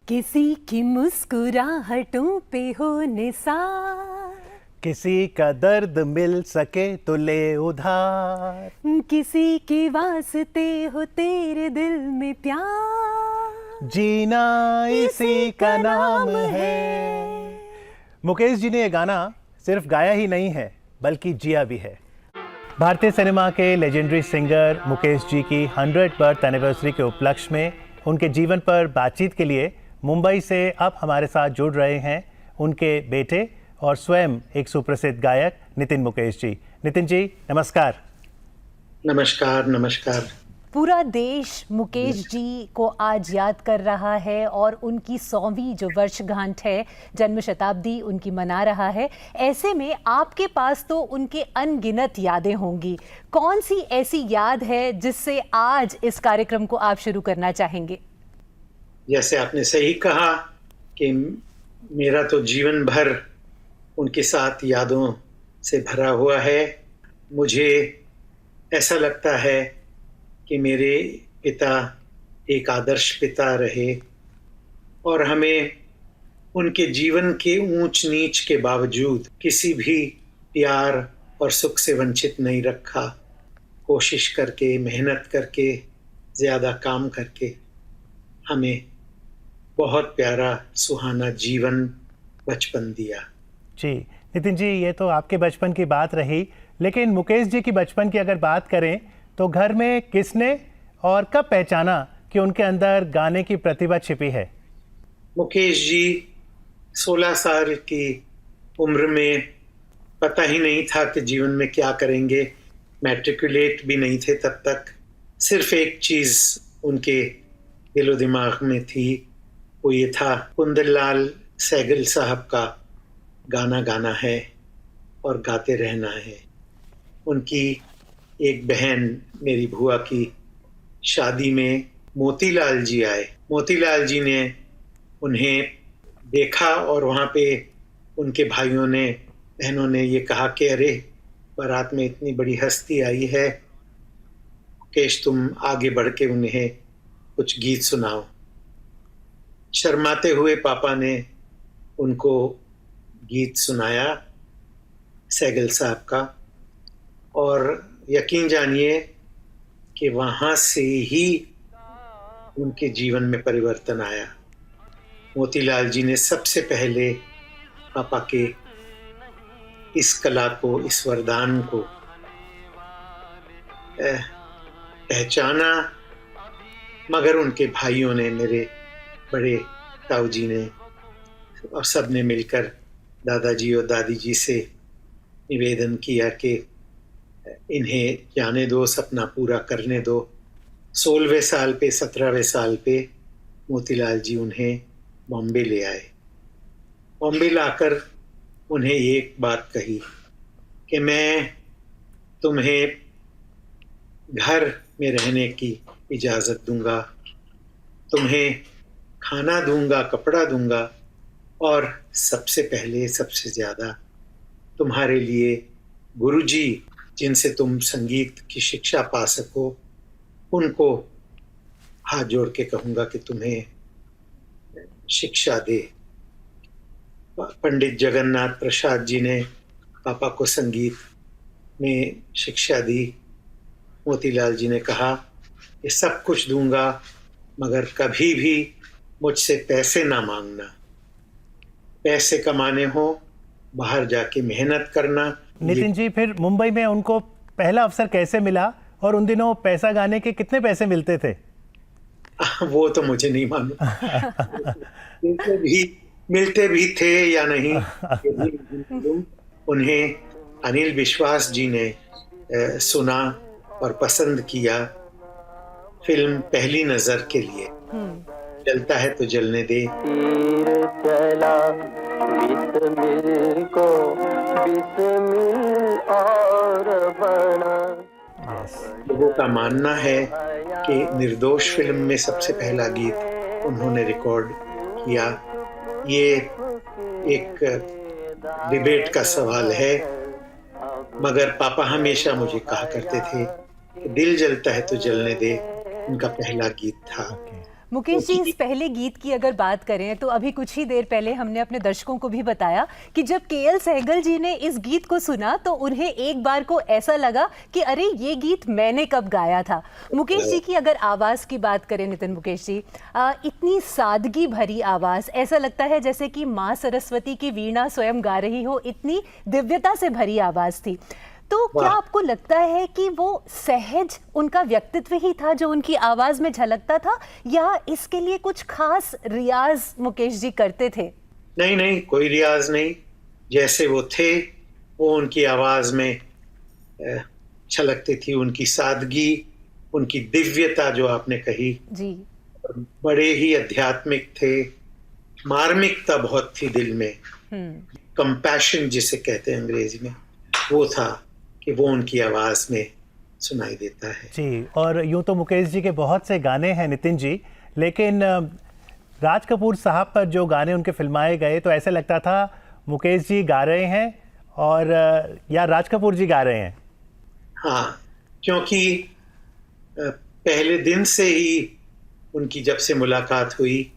किसी की मुस्कुराहटों पे हो निसार, किसी का दर्द मिल सके तो ले उधार, किसी के वास्ते हो तेरे दिल में प्यार, जीना इसी का नाम है। मुकेश जी ने ये गाना सिर्फ गाया ही नहीं है बल्कि जिया भी है। भारतीय सिनेमा के लेजेंडरी सिंगर मुकेश जी की 100 बर्थ एनिवर्सरी के उपलक्ष्य में उनके जीवन पर बातचीत के लिए मुंबई से अब हमारे साथ जुड़ रहे हैं उनके बेटे और स्वयं एक सुप्रसिद्ध गायक नितिन मुकेश जी। नितिन जी नमस्कार। नमस्कार नमस्कार। पूरा देश मुकेश जी को आज याद कर रहा है और उनकी 100वीं जो वर्षगांठ है, जन्म शताब्दी उनकी मना रहा है। ऐसे में आपके पास तो उनके अनगिनत यादें होंगी, कौन सी ऐसी याद है जिससे आज इस कार्यक्रम को आप शुरू करना चाहेंगे? जैसे आपने सही कहा कि मेरा तो जीवन भर उनके साथ यादों से भरा हुआ है। मुझे ऐसा लगता है कि मेरे पिता एक आदर्श पिता रहे और हमें उनके जीवन के ऊंच नीच के बावजूद किसी भी प्यार और सुख से वंचित नहीं रखा। कोशिश करके, मेहनत करके, ज़्यादा काम करके हमें बहुत प्यारा सुहाना जीवन बचपन दिया। जी नितिन जी, ये तो आपके बचपन की बात रही, लेकिन मुकेश जी की बचपन की अगर बात करें तो घर में किसने और कब पहचाना कि उनके अंदर गाने की प्रतिभा छिपी है? मुकेश जी 16 साल की उम्र में पता ही नहीं था कि जीवन में क्या करेंगे। मैट्रिकुलेट भी नहीं थे तब तक। सिर्फ एक चीज़ उनके दिलो दिमाग में थी, वो ये था कुंदनलाल सहगल साहब का गाना गाना है और गाते रहना है। उनकी एक बहन मेरी बुआ की शादी में मोतीलाल जी आए। मोतीलाल जी ने उन्हें देखा और वहाँ पे उनके भाइयों ने, बहनों ने ये कहा कि अरे बारात में इतनी बड़ी हस्ती आई है, मुकेश तुम आगे बढ़ के उन्हें कुछ गीत सुनाओ। शर्माते हुए पापा ने उनको गीत सुनाया सहगल साहब का, और यकीन जानिए कि वहाँ से ही उनके जीवन में परिवर्तन आया। मोतीलाल जी ने सबसे पहले पापा के इस कला को, इस वरदान को पहचाना, मगर उनके भाइयों ने, मेरे बड़े ताऊ जी ने और सब ने मिलकर दादाजी और दादी जी से निवेदन किया कि इन्हें जाने दो, सपना पूरा करने दो। 16वें साल पे, 17वें साल पे मोतीलाल जी उन्हें बॉम्बे ले आए। बॉम्बे लाकर उन्हें एक बात कही कि मैं तुम्हें घर में रहने की इजाज़त दूंगा, तुम्हें खाना दूंगा, कपड़ा दूंगा, और सबसे पहले सबसे ज़्यादा तुम्हारे लिए गुरुजी जिनसे तुम संगीत की शिक्षा पा सको, उनको हाथ जोड़ के कहूँगा कि तुम्हें शिक्षा दे। पंडित जगन्नाथ प्रसाद जी ने पापा को संगीत में शिक्षा दी। मोतीलाल जी ने कहा कि सब कुछ दूंगा मगर कभी भी मुझसे पैसे ना मांगना, पैसे कमाने हो बाहर जाके मेहनत करना। नितिन जी, फिर मुंबई में उनको पहला अवसर कैसे मिला और उन दिनों पैसा गाने के कितने पैसे मिलते थे? वो तो मुझे नहीं मालूम। भी मिलते भी थे या नहीं ये भी नहीं मालूम। उन्हें अनिल विश्वास जी ने सुना और पसंद किया फिल्म पहली नजर के लिए। जलता है तो जलने दे। तीर चला बिस्मिल को बिस्मिल और बना। लोगों का मानना है कि निर्दोष फिल्म में सबसे पहला गीत उन्होंने रिकॉर्ड किया। ये एक डिबेट का सवाल है, मगर पापा हमेशा मुझे कहा करते थे कि दिल जलता है तो जलने दे उनका पहला गीत था। मुकेश जी, इस पहले गीत की अगर बात करें तो अभी कुछ ही देर पहले हमने अपने दर्शकों को भी बताया कि जब केएल सहगल जी ने इस गीत को सुना तो उन्हें एक बार को ऐसा लगा कि अरे ये गीत मैंने कब गाया था। मुकेश जी की अगर आवाज़ की बात करें, नितिन मुकेश जी, इतनी सादगी भरी आवाज़, ऐसा लगता है जैसे कि माँ सरस्वती की वीणा स्वयं गा रही हो, इतनी दिव्यता से भरी आवाज़ थी। तो क्या आपको लगता है कि वो सहज उनका व्यक्तित्व ही था जो उनकी आवाज में झलकता था, या इसके लिए कुछ खास रियाज मुकेश जी करते थे? नहीं नहीं, कोई रियाज नहीं। जैसे वो थे वो उनकी आवाज में छलकती थी। उनकी सादगी, उनकी दिव्यता जो आपने कही जी, बड़े ही आध्यात्मिक थे। मार्मिकता बहुत थी दिल में, कंपैशन जिसे कहते हैं अंग्रेजी में, वो था कि वो उनकी आवाज में सुनाई देता है। जी, और यूं तो मुकेश जी के बहुत से गाने हैं नितिन जी, लेकिन राज कपूर साहब पर जो गाने उनके फिल्माए गए तो ऐसा लगता था मुकेश जी गा रहे हैं और या राज कपूर जी गा रहे हैं। हाँ, क्योंकि पहले दिन से ही उनकी जब से मुलाकात हुई,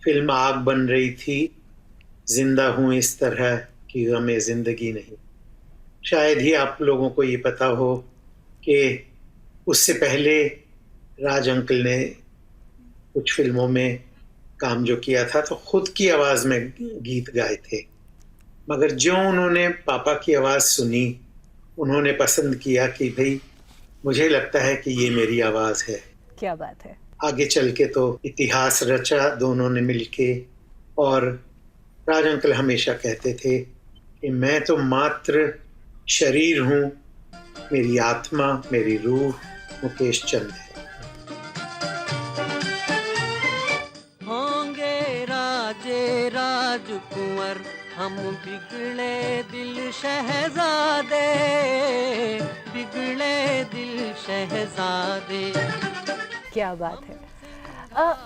फिल्म आग बन रही थी, जिंदा हूं इस तरह की गमे जिंदगी नहीं। शायद ही आप लोगों को ये पता हो कि उससे पहले राज अंकल ने कुछ फिल्मों में काम जो किया था तो खुद की आवाज में गीत गाए थे, मगर जो उन्होंने पापा की आवाज सुनी, उन्होंने पसंद किया कि भाई मुझे लगता है कि ये मेरी आवाज है। क्या बात है। आगे चल के तो इतिहास रचा दोनों ने मिलके, और राज अंकल हमेशा कहते थे कि मैं तो मात्र शरीर हूं, मेरी आत्मा, मेरी रूह मुकेश चंद है। होंगे राजे राजकुंवर हम बिगड़े दिल शहजादे, बिगड़े दिल शहजादे। क्या बात है।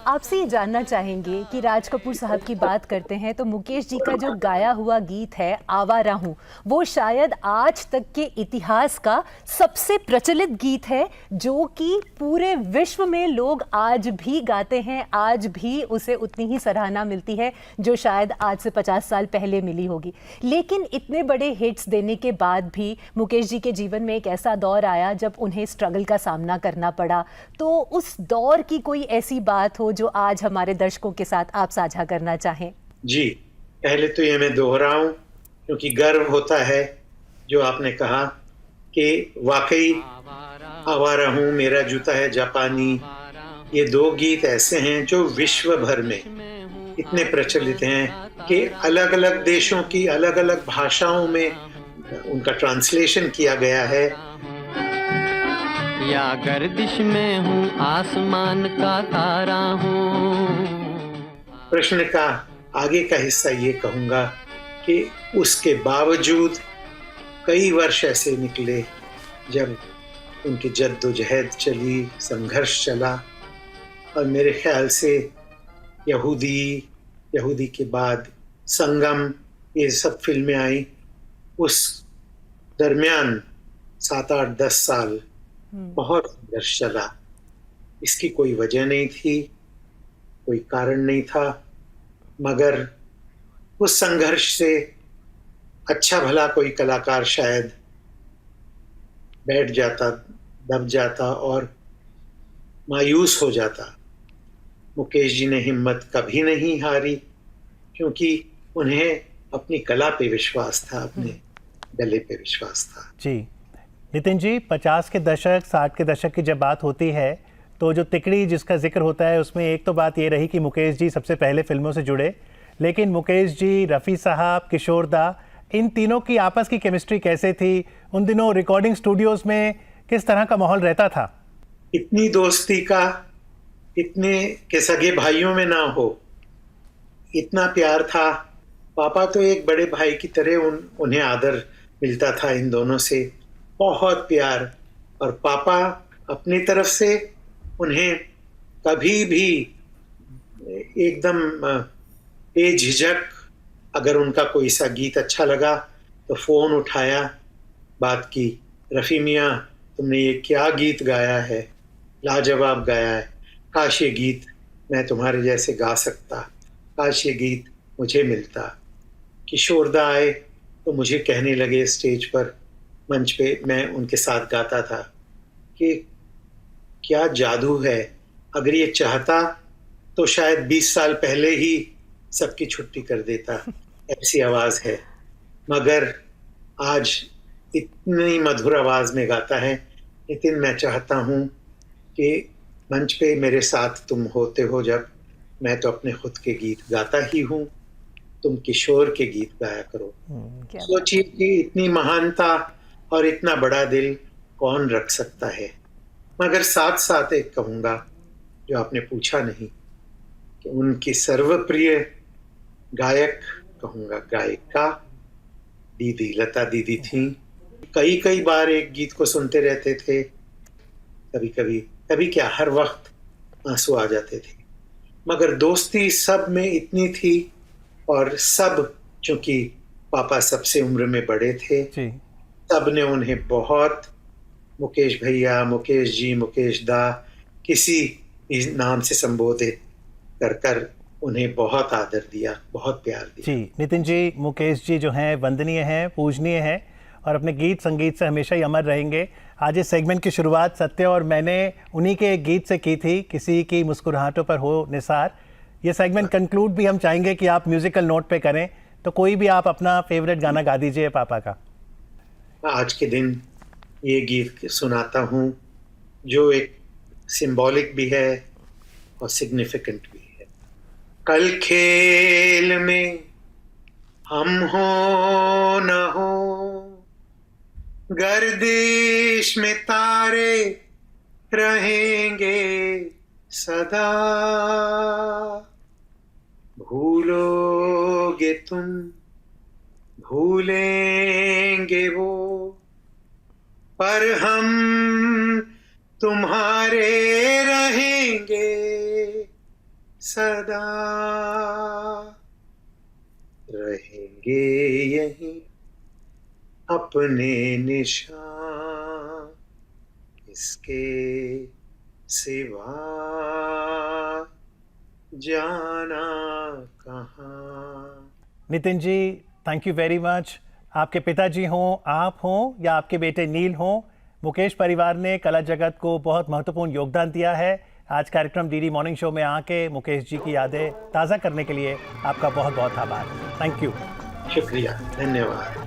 आपसे ये जानना चाहेंगे कि राज कपूर साहब की बात करते हैं तो मुकेश जी का जो गाया हुआ गीत है आवारा हूँ, वो शायद आज तक के इतिहास का सबसे प्रचलित गीत है, जो कि पूरे विश्व में लोग आज भी गाते हैं, आज भी उसे उतनी ही सराहना मिलती है जो शायद आज से 50 साल पहले मिली होगी। लेकिन इतने बड़े हिट्स देने के बाद भी मुकेश जी के जीवन में एक ऐसा दौर आया जब उन्हें स्ट्रगल का सामना करना पड़ा। तो उस दौर की कोई ऐसी बात हो जो आज हमारे दर्शकों के साथ आप साझा करना चाहें? जी, पहले तो ये मैं दोहराऊं क्योंकि गर्व होता है जो आपने कहा कि वाकई आवारा हूं, मेरा जूता है जापानी, ये दो गीत ऐसे हैं जो विश्व भर में इतने प्रचलित हैं कि अलग अलग देशों की अलग अलग भाषाओं में उनका ट्रांसलेशन किया गया है। या गर्दिश में हूँ, आसमान का तारा हूँ। प्रश्न का आगे का हिस्सा ये कहूँगा कि उसके बावजूद कई वर्ष ऐसे निकले जब उनकी जद्दोजहद चली, संघर्ष चला, और मेरे ख्याल से यहूदी के बाद संगम, ये सब फिल्में आई। उस दरमियान 7-8-10 साल बहुत संघर्ष चला। इसकी कोई वजह नहीं थी, कोई कारण नहीं था, मगर उस संघर्ष से अच्छा भला कोई कलाकार शायद बैठ जाता, दब जाता और मायूस हो जाता। मुकेश जी ने हिम्मत कभी नहीं हारी क्योंकि उन्हें अपनी कला पे विश्वास था, अपने गले पे विश्वास था। जी नितिन जी, 50 के दशक 60 के दशक की जब बात होती है तो जो तिकड़ी जिसका जिक्र होता है उसमें एक तो बात ये रही कि मुकेश जी सबसे पहले फिल्मों से जुड़े, लेकिन मुकेश जी, रफ़ी साहब, किशोर दा, इन तीनों की आपस की केमिस्ट्री कैसे थी? उन दिनों रिकॉर्डिंग स्टूडियोज में किस तरह का माहौल रहता था? इतनी दोस्ती का इतने के सगे भाइयों में ना हो, इतना प्यार था। पापा तो एक बड़े भाई की तरह उन्हें आदर मिलता था इन दोनों से, बहुत प्यार। और पापा अपनी तरफ से उन्हें कभी भी एकदम बेझिझक, अगर उनका कोई सा गीत अच्छा लगा तो फोन उठाया, बात की, रफ़ी मियाँ तुमने ये क्या गीत गाया है, लाजवाब गाया है, काश ये गीत मैं तुम्हारे जैसे गा सकता, काश ये गीत मुझे मिलता। किशोर दा आए तो मुझे कहने लगे स्टेज पर, मंच पे मैं उनके साथ गाता था कि क्या जादू है, अगर ये चाहता तो शायद 20 साल पहले ही सबकी छुट्टी कर देता, ऐसी आवाज है। मगर आज इतनी मधुर आवाज में गाता है। नितिन, मैं चाहता हूँ कि मंच पे मेरे साथ तुम होते हो जब, मैं तो अपने खुद के गीत गाता ही हूँ, तुम किशोर के गीत गाया करो। सोचिए कि इतनी महानता और इतना बड़ा दिल कौन रख सकता है। मगर साथ साथ एक कहूँगा जो आपने पूछा नहीं, कि उनकी सर्वप्रिय गायक कहूँगा, गायिका दीदी, लता दीदी थी। कई बार एक गीत को सुनते रहते थे, कभी क्या, हर वक्त आंसू आ जाते थे। मगर दोस्ती सब में इतनी थी, और सब, चूंकि पापा सबसे उम्र में बड़े थे, सब ने उन्हें बहुत, मुकेश भैया, मुकेश जी, मुकेश दा, किसी भी नाम से संबोधित कर उन्हें बहुत आदर दिया, बहुत प्यार दिया। जी नितिन जी, मुकेश जी जो हैं वंदनीय हैं, पूजनीय हैं, और अपने गीत संगीत से हमेशा ही अमर रहेंगे। आज इस सेगमेंट की शुरुआत सत्य और मैंने उन्हीं के एक गीत से की थी, किसी की मुस्कुराहटों पर हो निसार। ये सेगमेंट कंक्लूड भी हम चाहेंगे कि आप म्यूजिकल नोट पे करें, तो कोई भी आप अपना फेवरेट गाना गा दीजिए पापा का। आज के दिन ये गीत सुनाता हूँ जो एक सिंबॉलिक भी है और सिग्निफिकेंट भी है। कल खेल में हम हो न हो, गर्दिश में तारे रहेंगे सदा, भूलोगे तुम, भूलेंगे वो, पर हम तुम्हारे रहेंगे सदा, रहेंगे यहीं अपने निशान, इसके सिवा जाना कहाँ। Nitin ji, thank you very much. आपके पिताजी हों, आप हों, या आपके बेटे नील हों, मुकेश परिवार ने कला जगत को बहुत महत्वपूर्ण योगदान दिया है। आज कार्यक्रम डीडी मॉर्निंग शो में आके मुकेश जी की यादें ताज़ा करने के लिए आपका बहुत बहुत आभार। Thank you. शुक्रिया, धन्यवाद।